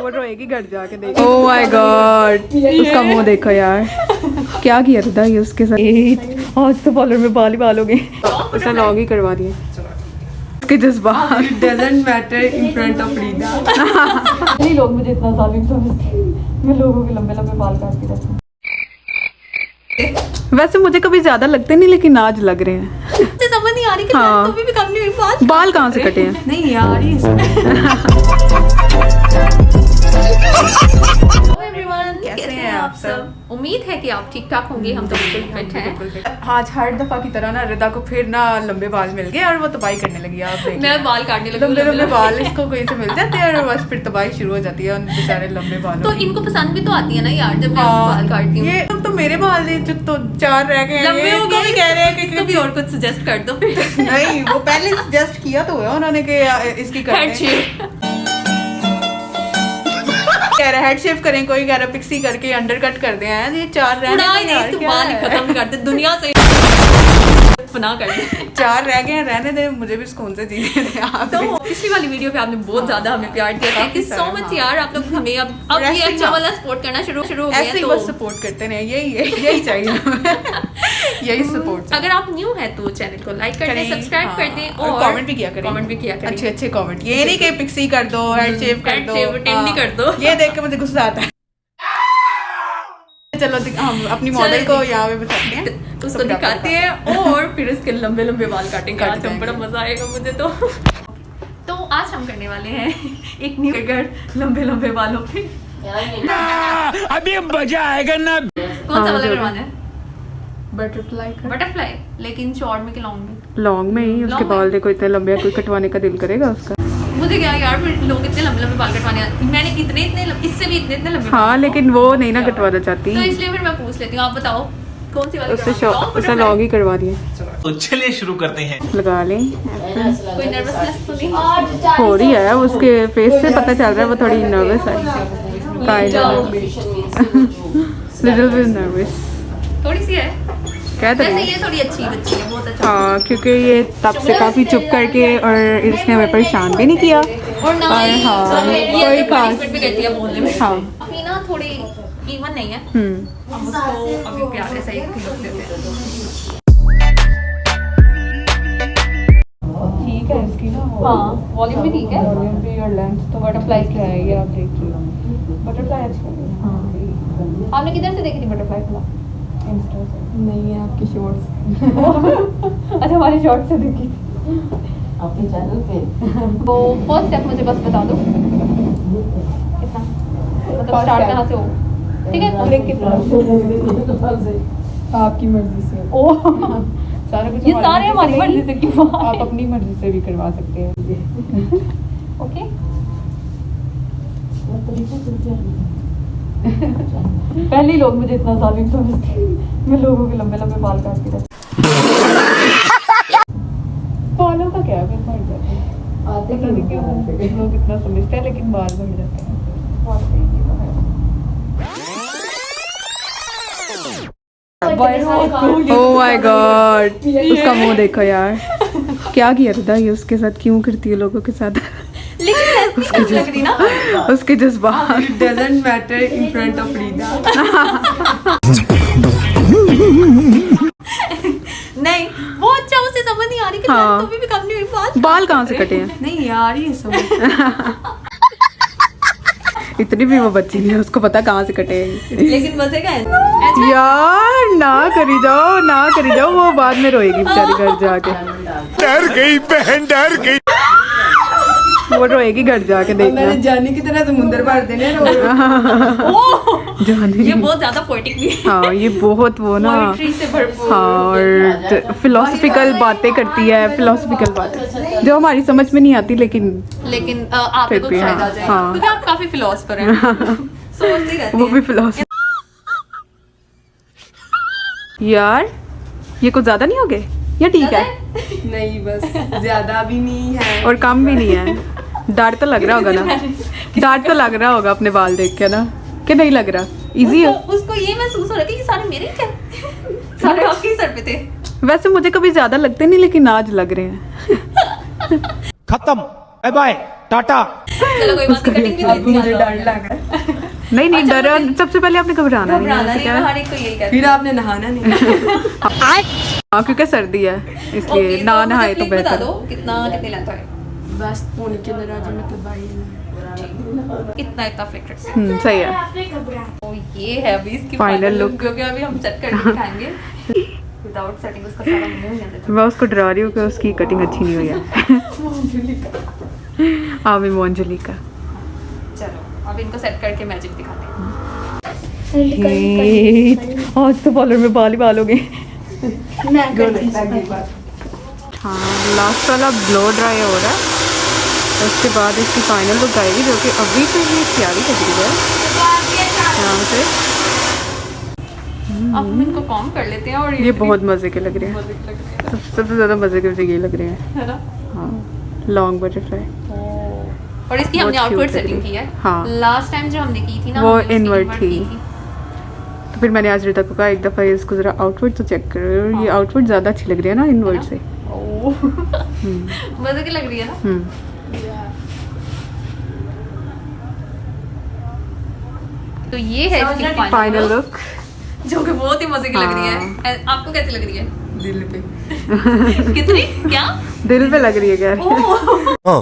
वो रोएगी घर जाके देख। ओह माय गॉड, उसका मुंह देखो यार, क्या किया था ये उसके साथ। आज तो पार्लर में बाल ही बाल हो गए, उसने लॉन्ग ही करवा दिए उसके जज्बात। It doesn't matter in front of Rida. नहीं लोग मुझे इतना जालिम समझते हैं, मैं लोगों के लंबे लंबे बाल काटती रहती हूँ। वैसे मुझे कभी ज्यादा लगते नहीं, लेकिन आज लग रहे हैं। समझ नहीं आ रही कि हाँ। तो भी कम नहीं हुई बाल कहाँ से कटे हैं? नहीं यार ये कैसे हैं आप सब? उम्मीद है कि आप ठीक ठाक होंगे। हम तो बिल्कुल फिट हैं। आज हर दफा की तरह ना रिदा को फिर ना लंबे बाल मिल गए और वो तबाही करने लगी। आप देखिए मैं बाल काटने लगी, लंबे लंबे बाल इसको कहीं से मिल जाते हैं और बस फिर तबाही शुरू हो जाती है उन बेचारे लंबे बालों तो की। इनको पसंद भी तो आती है ना यार जब मैं बाल काटती हूँ। ये तो मेरे बाल जो तो 4 रह गए हैं, लंबे ये हो तो गए, भी कह रहे हैं कि कभी और कुछ सजेस्ट कर दो। नहीं, वो पहले सजेस्ट किया तो हुआ उन्होंने कि इसकी कह रहा है हेड शेव करें, कोई कह रहा पिक्सी करके अंडर कट कर दे हैं। ये 4 रहने दो यार, क्या बाल है? खत्म कर दे दुनिया से, फना कर दे। 4 रह गए हैं, रहने दे, मुझे भी सुकून से जीने दे आप। तो पिछली वाली वीडियो पे आपने बहुत ज्यादा हमें प्यार दिया। थैंक यू सो मच यार, आप लोग हमें अब ये अच्छा वाला सपोर्ट करना शुरू हो गया है। ऐसे ही बस सपोर्ट करते रहे, यही चाहिए यही सपोर्ट। अगर आप न्यू है तो चैनल को लाइक कर दें, सब्सक्राइब कर दें और कमेंट भी किया करें। अच्छे कमेंट, ये नहीं कि पिक्सी कर दो, हेड शेव कर दो, टेंडी कर दो। ये देख के मुझे गुस्सा आता है। चलो हम अपनी मॉडल को यहाँ पे बताते हैं, उसको दिखाते हैं और फिर इसके लंबे लंबे बाल काटेंगे। आज हम बड़ा मजा आएगा मुझे तो आज हम करने वाले हैं एक न्यू फिगर लंबे लंबे बालों पे। अभी मजा आएगा ना। कौन सा वाला करवाना है? बटरफ्लाई, लेकिन शॉर्ट में कि लॉन्ग में? लॉन्ग में ही। उसके बाल देखो इतने लंबे, कोई कटवाने का दिल करेगा उसका? मुझे क्या यार, फिर लोग इतने लंबे लंबे बाल कटवाने आते, मैंने इससे भी इतने लंबे हाँ, लेकिन वो नहीं ना कटवाना चाहती, तो इसलिए फिर मैं पूछ लेती हूँ। आप बताओ कौन सी वाली? उससे लॉन्ग ही करवा दिए। तो चलिए शुरू करते हैं। लगा लें। कोई नर्वसनेस तो नहीं हो रही है, उसके फेस से पता चल रहा है वो थोड़ी नर्वस है, लिटिल बिट नर्वस थोड़ी सी है। कहते वैसे हैं ये थोड़ी अच्छी बच्ची है, बहुत अच्छा। हाँ, क्योंकि ये तब से काफी चुप करके और इसने हमें परेशान भी नहीं किया और ना और ही हाँ कोई कोई खास भी करती है बोलने में। हाँ अभी ना थोड़ी इवन नहीं है, हम उसको अभी प्यारे से एक लुक देते हैं। ठीक है इसकी ना, हाँ वॉल्यूम भी ठीक है। वॉल्यूम भी और लेंथ तो बटरफ्लाई की आएगी, आप देखिए बटरफ्लाई अच्छी है। हाँ, आपने किधर से देखी थी बटरफ्लाई को? इंस्टा से नहीं है, आपकी शॉर्ट्स। अच्छा, हमारी शॉर्ट्स से देखी अपने चैनल पे। तो फर्स्ट स्टेप मुझे बस बता दो कितना, मतलब स्टार्ट कहाँ से हो? ठीक है, आपकी मर्जी से। ओह सारा कुछ ये सारे हमारी मर्जी से क्यों? आप अपनी मर्जी से भी करवा सकते हैं। ओके। पहले ही लोग मुझे इतना जालिम समझते हैं, मैं लोगों के लंबे लंबे बाल काटती रहती हूँ। बालों का क्या, फिर बढ़ जाते हैं, पता नहीं क्यों लोग इतना समझते हैं, लेकिन बाल बढ़ जाते हैं। ओह माय गॉड, उसका मुंह देखो यार, क्या किया था ये उसके साथ, क्यों करती है लोगों के साथ? लेकिन लग रही ना उसके जज्बात। It doesn't matter in front of Rida. नहीं, वो अच्छा, उसे समझ नहीं आ रही कि हाँ। तो भी कम नहीं हुई बाल कहाँ से कटे हैं? नहीं यार ये समझ। इतनी भी वो बच्ची नहीं है, उसको पता कहाँ से कटे हैं। लेकिन मजे का है यार ना करी जाओ, वो बाद में रोएगी बेचारी घर जाके। डर गई बहन, डर गई। वो रोएगी घर जाके, देखना। मैंने जानी की तरह समुंदर भर देने जाने ये बहुत ज्यादा पोएटिक भी है। हाँ, ये बहुत वो ना, पोएट्री से भरपूर। हाँ, और फिलोसफिकल बातें करती है, फिलोसफिकल बातें जो हमारी समझ में नहीं आती, लेकिन आप फिर को भी, शायद आ हाँ, जाए, हाँ। क्योंकि आप काफी फिलोसफर हैं। सोचती रहती वो हैं। भी फिलोसफी। यार ये कुछ ज्यादा नहीं हो गए या ठीक है? नहीं बस ज्यादा भी नहीं है और कम भी नहीं है। डर तो लग रहा होगा ना, डर तो लग रहा होगा अपने बाल देख के ना, कि नहीं लग रहा? इजी है उसको ये महसूस हो रहा है कि ये सारे मेरे ही थे, सारे आपके ही सर पे थे। वैसे मुझे कभी ज्यादा लगते नहीं, लेकिन आज लग रहे हैं। खत्म, बाय बाय, टाटा। चलो कोई बात नहीं, कटिंग भी अब देती मुझे है डर लग रहा है। नहीं नहीं अच्छा, डर, सबसे पहले आपने घबराना नहीं है, घबराना ऐसे नहीं, क्या मैं है? हर एक को यही कहती फिर आपने नहाना नहीं। हाँ क्योंकि सर्दी है हूँ। इसलिए Okay, ना तो नहाए मुझे तो flick बता बेहतर। दो कितनी लेंथ है। बस पौने के अंदर आ जाओ, मतलब भाई इतना फ्लिक रखते हैं। सही है। तो ये है अभी इसकी Final फाइनल look। लुक, क्योंकि अभी हम सेट करके दिखाएंगे विदाउट सेटिंग उसका सारा मुंह अंदर तक। मैं उसको डरा रही हूँ कि उसकी कटिंग अच्छी नहीं हुई है। हाँ मैं मोंजली का। चलो अब इनको सेट करके मैजिक दिखाते हैं। आज तो पार्लर में बाल ही बाल हो गए। हाँ लास्ट वाला ब्लो ड्राई हो रहा है, उसके बाद इसकी फाइनल लुक आएगी जो कि अभी से ही प्यारी लग रही है। यहाँ से अब हम इनको कॉम कर लेते हैं और ये बहुत मज़े के लग रहे हैं, मजे के लग रहे हैं, सबसे ज़्यादा मज़े के मुझे ये लग रहे हैं। है ना। हाँ लॉन्ग बटरफ्लाई। और इसकी हमने बहुत आउटवर्ड cute लग सेटिंग रही की है। है। हाँ। लास्ट टाइम जो हमने की थी ना, वो हमने उसकी inward inward थी। की तो फिर मैंने आज रिता को कहा एक दफ़ा इसको ज़रा आउटवर्ड तो चेक करो, ये आउटवर्ड ज़्यादा अच्छी लग रही है ना इनवर्ड से। मजे की लग रही है ना। तो ये है इसकी फाइनल फाइनल लुक, लुक। जो कि बहुत ही मजे की लग रही हाँ। है। आपको कैसी लग रही है? दिल पे। कितनी क्या? दिल पे लग रही है क्या?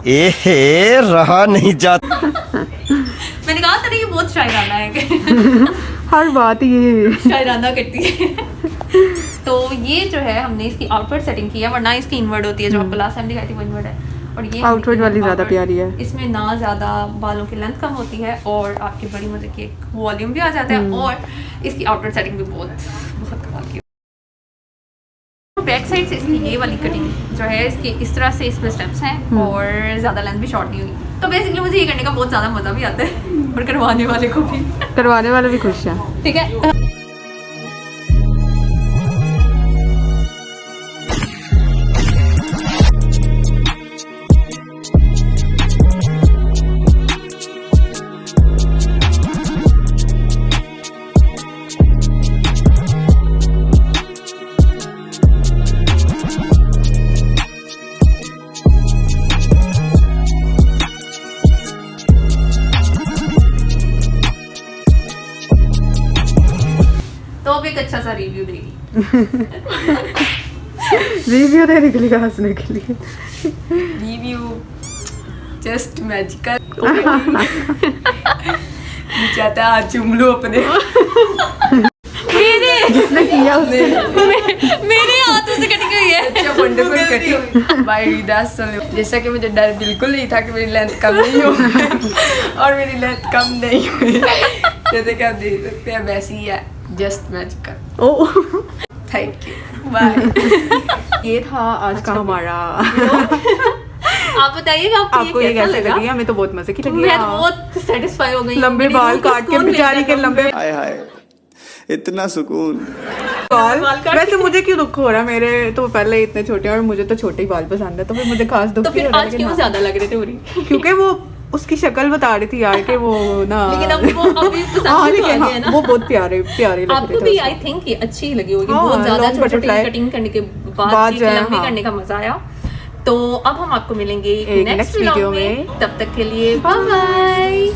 ए रहा नहीं जाता। मैंने कहा था ना ये बहुत शायराना है। हर बात ये शायराना करती है। तो ये जो है हमने इसकी आउटवर्ड सेटिंग की है, वरना इसकी इनवर्ड होती है जो आपको लास्ट टाइम दिखाई थी वो इनवर्ड है। और ये आउटवर्ड वाली ज़्यादा प्यारी है। इसमें ना ज़्यादा बालों की लेंथ कम होती है और आपकी बड़ी मजे की एक वॉल्यूम भी आ जाता है, और इसकी आउटवर्ड सेटिंग भी बहुत बहुत कमाल की। बैक साइड से इसकी ये वाली कटिंग जो है इसके इस तरह से इसमें स्टेप्स हैं और ज़्यादा लेंथ भी शॉर्ट नहीं हुई। तो बेसिकली मुझे ये करने का बहुत ज़्यादा मज़ा भी आता है और करवाने वाले को भी। करवाने वाले भी खुश हैं। ठीक है। तो अब एक अच्छा सा रिव्यू देगी। रिव्यू देने के लिए, हंसने के लिए। Review just magical. चाहता आज चुम लो अपने। जिसने किया उसने मेरे हाथों से कटिंग हुई है। अच्छा वंडरफुल कटिंग बाय रिदा सलीम। जैसा कि मुझे डर बिल्कुल नहीं था कि मेरी लेंथ कम नहीं हो और मेरी लेंथ कम नहीं हुई। जैसे कि आप देख सकते हैं वैसी ही है, just magical. Oh thank you bye. ये था आज का हमारा। आप बताइएगा आपको ये कैसे लगी? हमें तो बहुत मजे की लगी। मैं तो बहुत सेटिस्फाई हो गई। लंबे मेरी बाल रूह को काट के सुकून मिल बेचारी के गया। लंबे हाय हाय इतना सुकून। बाल। बाल काट वैसे मुझे क्यों दुख हो रहा है? मेरे तो पहले इतने छोटे और मुझे तो छोटे ही बाल पसंद है, तो फिर मुझे खास दुख तो नहीं फिर हो रहा, आज लेकिन क्यों हाँ। ज्यादा लग रहे थे उरी? क्योंकि वो उसकी शक्ल बता रही थी यार कि वो ना। लेकिन अब वो अभी पसंद हाँ भी तो लेकिन आ गया है हाँ, ना। वो बहुत प्यारे प्यारे लग आपको रहे भी थे आई थिंक ये अच्छी ही लगी होगी। हाँ, बहुत ज्यादा long छोटी butterfly। कटिंग करने के बाद बाद जो है, लंबी हाँ। करने का मजा आया। तो अब हम आपको मिलेंगे एक नेक्स्ट next वीडियो video में। में। तब तक के लिए बाय बाय।